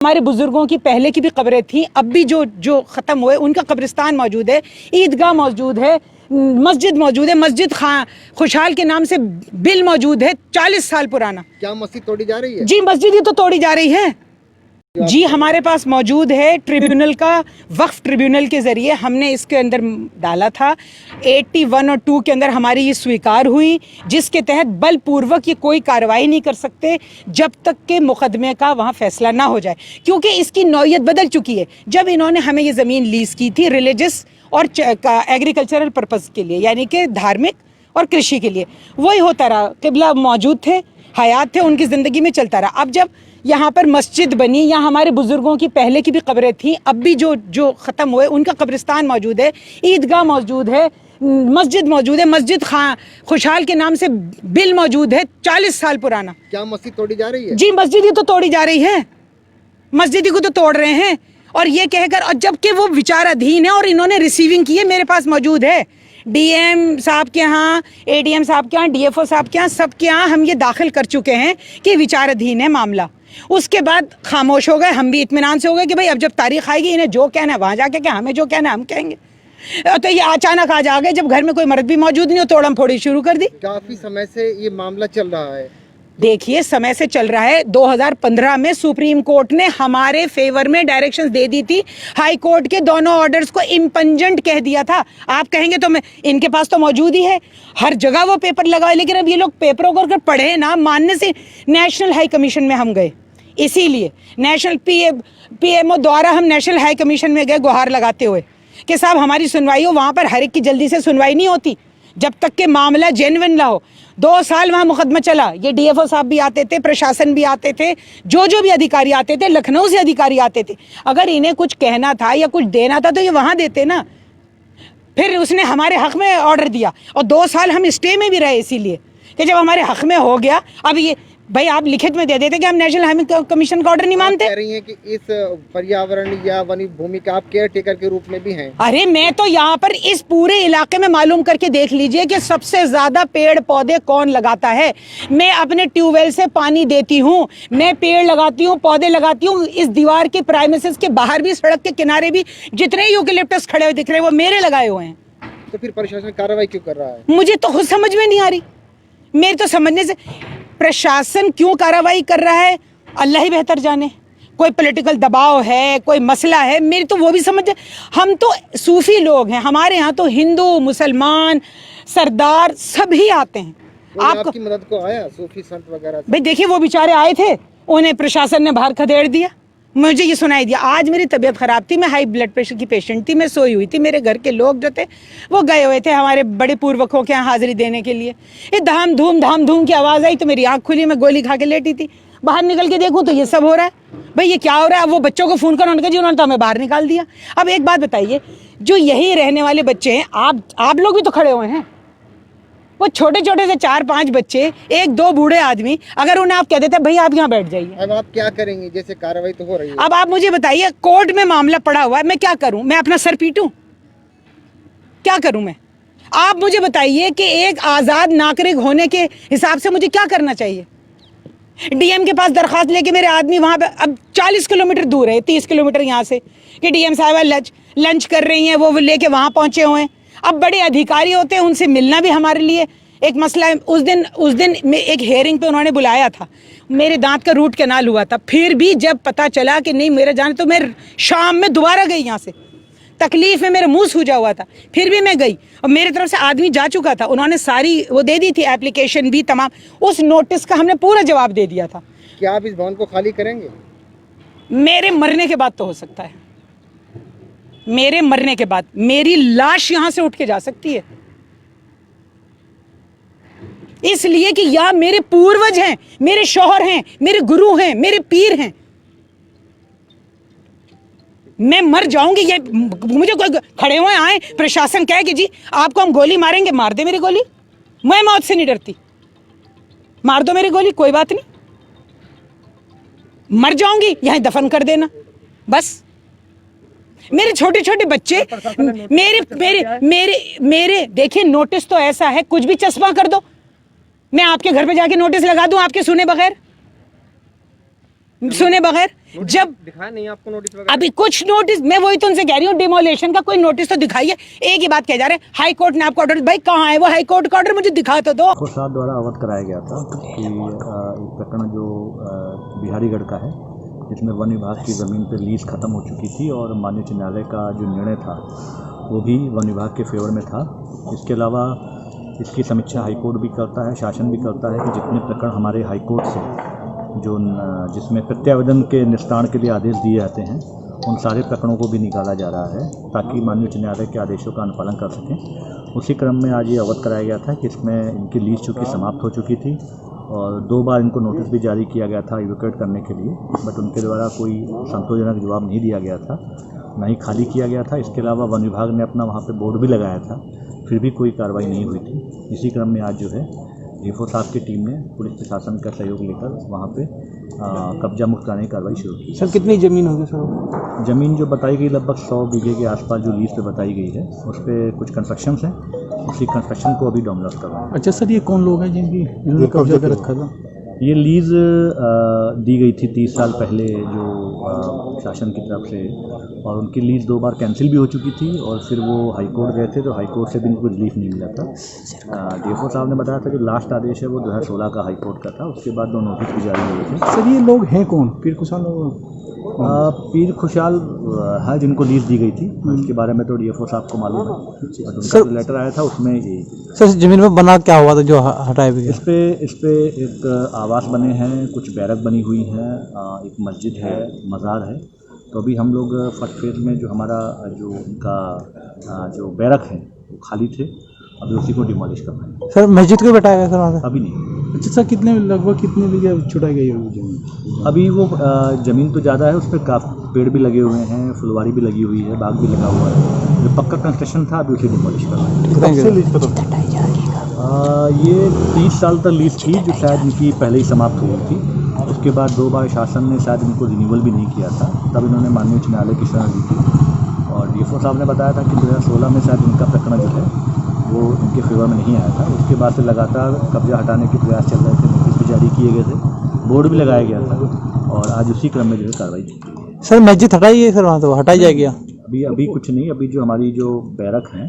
हमारे बुजुर्गों की पहले की भी कब्रें थी, अब भी जो ख़त्म हुए उनका कब्रिस्तान मौजूद है, ईदगाह मौजूद है, मस्जिद मौजूद है, मस्जिद खां खुशहाल के नाम से बिल मौजूद है 40 साल पुराना। क्या मस्जिद तोड़ी जा रही है? जी मस्जिद ही तो तोड़ी जा रही है जी। हमारे पास मौजूद है ट्रिब्यूनल का, वक्फ ट्रिब्यूनल के ज़रिए हमने इसके अंदर डाला था। 81 और 2 के अंदर हमारी ये स्वीकार हुई, जिसके तहत बलपूर्वक ये कोई कार्रवाई नहीं कर सकते जब तक के मुकदमे का वहाँ फैसला ना हो जाए, क्योंकि इसकी नौयत बदल चुकी है। जब इन्होंने हमें ये ज़मीन लीज़ की थी रिलीजियस और एग्रीकल्चरल पर्पज़ के लिए, यानी कि धार्मिक और कृषि के लिए, वही होता रहा। किबला मौजूद थे, हयात थे, उनकी ज़िंदगी में चलता रहा। अब जब यहाँ पर मस्जिद बनी, यहाँ हमारे बुजुर्गों की पहले की भी कब्रें थी, अब भी जो ख़त्म हुए उनका कब्रिस्तान मौजूद है, ईदगाह मौजूद है, मस्जिद मौजूद है, मस्जिद खां खुशहाल के नाम से बिल मौजूद है 40 साल पुराना। क्या मस्जिद तोड़ी जा रही है? जी मस्जिद ही तो तोड़ी जा रही है, मस्जिद ही को तो तोड़ रहे हैं। और ये कहकर, और जबकि वो विचाराधीन है और इन्होंने रिसीविंग की है, मेरे पास मौजूद है डीएम साहब के यहाँ, एडीएम साहब के यहाँ, डीएफओ साहब के यहाँ, सब के यहाँ हम ये दाखिल कर चुके हैं कि विचाराधीन है मामला। उसके बाद खामोश हो गए, हम भी इत्मीनान से हो गए कि भाई अब जब तारीख आएगी इन्हें जो कहना है वहाँ जाके क्या, हमें जो कहना है हम कहेंगे। तो ये अचानक आज आ गए, जब घर में कोई मर्द भी मौजूद नहीं हो, तोड़म फोड़ी शुरू कर दी। काफी समय से ये मामला चल रहा है। देखिए समय से चल रहा है। 2015 में सुप्रीम कोर्ट ने हमारे फेवर में डायरेक्शंस दे दी थी, हाई कोर्ट के दोनों ऑर्डर्स को इम्पंजेंट कह दिया था। आप कहेंगे तो मैं, इनके पास तो मौजूद ही है, हर जगह वो पेपर लगाए, लेकिन अब ये लोग पेपरों को अगर पढ़े ना मानने से नेशनल हाई कमीशन में हम गए। इसीलिए नेशनल पीएमओ द्वारा हम नेशनल हाई कमीशन में गए गुहार लगाते हुए कि साहब हमारी सुनवाई हो। वहाँ पर हर एक की जल्दी से सुनवाई नहीं होती जब तक के मामला जेन्युइन ना हो। 2 साल वहाँ मुकदमा चला। ये डीएफओ साहब भी आते थे, प्रशासन भी आते थे, जो भी अधिकारी आते थे, लखनऊ से अधिकारी आते थे। अगर इन्हें कुछ कहना था या कुछ देना था तो ये वहाँ देते ना। फिर उसने हमारे हक में ऑर्डर दिया और 2 साल हम स्टे में भी रहे, इसीलिए कि जब हमारे हक में हो गया, अब ये भाई आप लिखित में दे देते कि हम नेशनल हाई कमीशन का ऑर्डर नहीं मानते। कह रही हैं कि इस पर्यावरण या वन भूमि का आप केयर टेकर के रूप में भी हैं। अरे मैं तो यहाँ पर इस पूरे इलाके में मालूम करके देख लीजिए कि सबसे ज्यादा पेड़ पौधे कौन लगाता है। मैं अपने ट्यूबवेल से पानी देती हूँ, मैं पेड़ लगाती हूँ, पौधे लगाती हूँ। इस दीवार के प्राइमिसेस के बाहर भी, सड़क के किनारे भी जितने यूकेलिप्टस खड़े हुए दिख रहे हैं वो मेरे लगाए हुए हैं। तो फिर प्रशासन कार्रवाई क्यों कर रहा है? मुझे तो खुद समझ में नहीं आ रही। मेरे तो समझने से प्रशासन क्यों कार्रवाई कर रहा है अल्लाह ही बेहतर जाने। कोई पॉलिटिकल दबाव है, कोई मसला है, मेरी तो वो भी समझ। हम तो सूफी लोग हैं, हमारे यहाँ तो हिंदू मुसलमान सरदार सभी आते हैं। आपकी मदद को आया सूफी संत वगैरह? भाई देखिए वो बेचारे आए थे, उन्हें प्रशासन ने बाहर खदेड़ दिया, मुझे ये सुनाई दिया। आज मेरी तबीयत ख़राब थी, मैं हाई ब्लड प्रेशर की पेशेंट थी, मैं सोई हुई थी। मेरे घर के लोग जो थे वो गए हुए थे हमारे बड़े पूर्वकों के यहाँ हाजिरी देने के लिए। ये धाम धूम की आवाज़ आई तो मेरी आँख खुली, मैं गोली खा के लेटी थी। बाहर निकल के देखूँ तो ये सब हो रहा है। भाई ये क्या हो रहा है? अब वो बच्चों को फ़ोन कर, उन्होंने जी उन्होंने तो हमें बाहर निकाल दिया। अब एक बात बताइए, जो यही रहने वाले बच्चे हैं, आप लोग भी तो खड़े हुए हैं, वो छोटे छोटे से 4-5 बच्चे, 1-2 बूढ़े आदमी, अगर उन्हें आप कह देते भाई आप यहाँ बैठ जाइए। अब आप क्या करेंगे? जैसे कार्रवाई तो हो रही है। अब आप मुझे बताइए, कोर्ट में मामला पड़ा हुआ है, मैं क्या करूं? मैं अपना सर पीटूं? क्या करूं मैं? आप मुझे बताइए कि एक आज़ाद नागरिक होने के हिसाब से मुझे क्या करना चाहिए? डीएम के पास दरखास्त लेके मेरे आदमी वहां पे, अब 40 किलोमीटर दूर है, 30 किलोमीटर यहाँ से, कि डीएम साहब लंच कर रही हैं, वो लेके वहां पहुंचे हुए हैं। अब बड़े अधिकारी होते हैं, उनसे मिलना भी हमारे लिए एक मसला है। उस दिन में एक हेयरिंग पे उन्होंने बुलाया था, मेरे दांत का रूट कैनाल हुआ था। फिर भी जब पता चला कि नहीं मेरा जाने, तो मैं शाम में दोबारा गई यहाँ से, तकलीफ में मेरा मुंह सूजा हुआ था, फिर भी मैं गई और मेरे तरफ से आदमी जा चुका था, उन्होंने सारी वो दे दी थी, एप्लीकेशन भी तमाम, उस नोटिस का हमने पूरा जवाब दे दिया था। क्या आप इस भवन को खाली करेंगे? मेरे मरने के बाद तो हो सकता है, मेरे मरने के बाद मेरी लाश यहां से उठ के जा सकती है, इसलिए कि यह मेरे पूर्वज हैं, मेरे शौहर हैं, मेरे गुरु हैं, मेरे पीर हैं। मैं मर जाऊंगी, ये मुझे कोई खड़े हुए आए प्रशासन कहे कि जी आपको हम गोली मारेंगे, मार दे मेरी गोली, मैं मौत से नहीं डरती, मार दो मेरी गोली, कोई बात नहीं, मर जाऊंगी, यहां दफन कर देना बस। मेरे छोटे छोटे बच्चे, मेरे देखिए, नोटिस तो ऐसा है, कुछ भी चस्पा कर दो, मैं आपके घर पे जाके नोटिस लगा दूं आपके सुने बगैर? सुने बगैर। जब दिखाया नहीं आपको नोटिस वगैरह? अभी कुछ नोटिस, मैं वही तो उनसे कह रही हूँ, डिमोलेशन का कोई नोटिस तो दिखाइए। एक ही बात कह जा रहे हैं हाई कोर्ट ने आपको ऑर्डर, भाई कहाँ है वो हाई कोर्ट का ऑर्डर, मुझे दिखा तो दो। साहब द्वारा अवगत कराया गया था कि एक प्रकरण जो बिहारीगढ़ का है, जिसमें वन विभाग की ज़मीन पर लीज ख़त्म हो चुकी थी और माननीय उच्च न्यायालय का जो निर्णय था वो भी वन विभाग के फेवर में था। इसके अलावा इसकी समीक्षा हाईकोर्ट भी करता है, शासन भी करता है कि जितने प्रकरण हमारे हाईकोर्ट से जो जिसमें प्रत्यावेदन के निस्तारण के लिए आदेश दिए जाते हैं, उन सारे प्रकरणों को भी निकाला जा रहा है ताकि माननीय उच्च न्यायालय के आदेशों का अनुपालन कर सकें। उसी क्रम में आज ये अवगत कराया गया था कि इसमें इनकी लीज चूँकि समाप्त हो चुकी थी और 2 बार इनको नोटिस भी जारी किया गया था इवैक्यूएट करने के लिए, बट उनके द्वारा कोई संतोषजनक जवाब नहीं दिया गया था, ना ही खाली किया गया था। इसके अलावा वन विभाग ने अपना वहाँ पे बोर्ड भी लगाया था, फिर भी कोई कार्रवाई नहीं हुई थी। इसी क्रम में आज जो है डीएफओ साहब की टीम ने पुलिस प्रशासन का सहयोग लेकर वहाँ पे कब्जा मुक्त कराने की कार्रवाई शुरू की। सर कितनी ज़मीन होगी सर? ज़मीन जो बताई गई लगभग 100 बीघे के आसपास जो लीज पे बताई गई है, उस पर कुछ कंस्ट्रक्शन है, उसी कंस्ट्रक्शन को अभी डोमिनेट कर रहा है। अच्छा सर, ये कौन लोग हैं जिनकी इन्होंने कब्जा कर रखा था? ये लीज़ दी गई थी 30 साल पहले जो शासन की तरफ से, और उनकी लीज़ 2 बार कैंसिल भी हो चुकी थी और फिर वो हाई कोर्ट गए थे तो हाई कोर्ट से भी इनको रिलीफ नहीं मिला था। डीएफओ साहब ने बताया था कि लास्ट आदेश है वो 2016 का हाई कोर्ट का था, उसके बाद 2 नोटिस भी जारी हुए थे। सर ये लोग हैं कौन? पीर खुशाल लोग? पीर खुशाल है जिनको लीज दी गई थी, इसके बारे में तो डीएफओ साहब को मालूम है। और उनका जो लेटर आया था उसमें ये सर ज़मीन में बना क्या हुआ था जो हटाए भी? इस पे एक आवास बने हैं, कुछ बैरक बनी हुई हैं, एक मस्जिद है, मज़ार है। तो अभी हम लोग फर्स्ट फेज में जो हमारा जो उनका जो बैरक है वो खाली थे, अभी उसी को डिमोलिश कर रहे हैं। सर मस्जिद को बैठाया गया सर वहाँ? अभी नहीं। अच्छा सर, लगभग कितने बीघे छुटाई गई होगी ज़मीन? अभी वो ज़मीन तो ज़्यादा है, उस पर काफ़ी पेड़ भी लगे हुए हैं, फुलवारी भी लगी हुई है, बाग भी लगा हुआ है। जो पक्का कंस्ट्रक्शन था अभी उसे डिमोलिश कर रहे हैं। ये 30 साल तक लीज थी जो शायद इनकी पहले ही समाप्त हो गई थी। उसके बाद 2 बार शासन ने शायद इनको रिन्यूअल भी नहीं किया था, तब इन्होंने माननीय उच्च न्यायालय की शरण ली थी। और डीएफओ साहब ने बताया था कि 2016 में शायद इनका प्रकरण जो है वो इनके फेवर में नहीं आया था। उसके बाद से लगातार कब्जा हटाने के प्रयास चल रहे थे, नोटिस भी जारी किए गए थे, बोर्ड भी लगाया गया था और आज उसी क्रम में जो है कार्रवाई की गई। सर मस्जिद हटाई है सर वहाँ, तो हटाई जाएगी? अभी कुछ नहीं, अभी जो हमारी जो बैरक हैं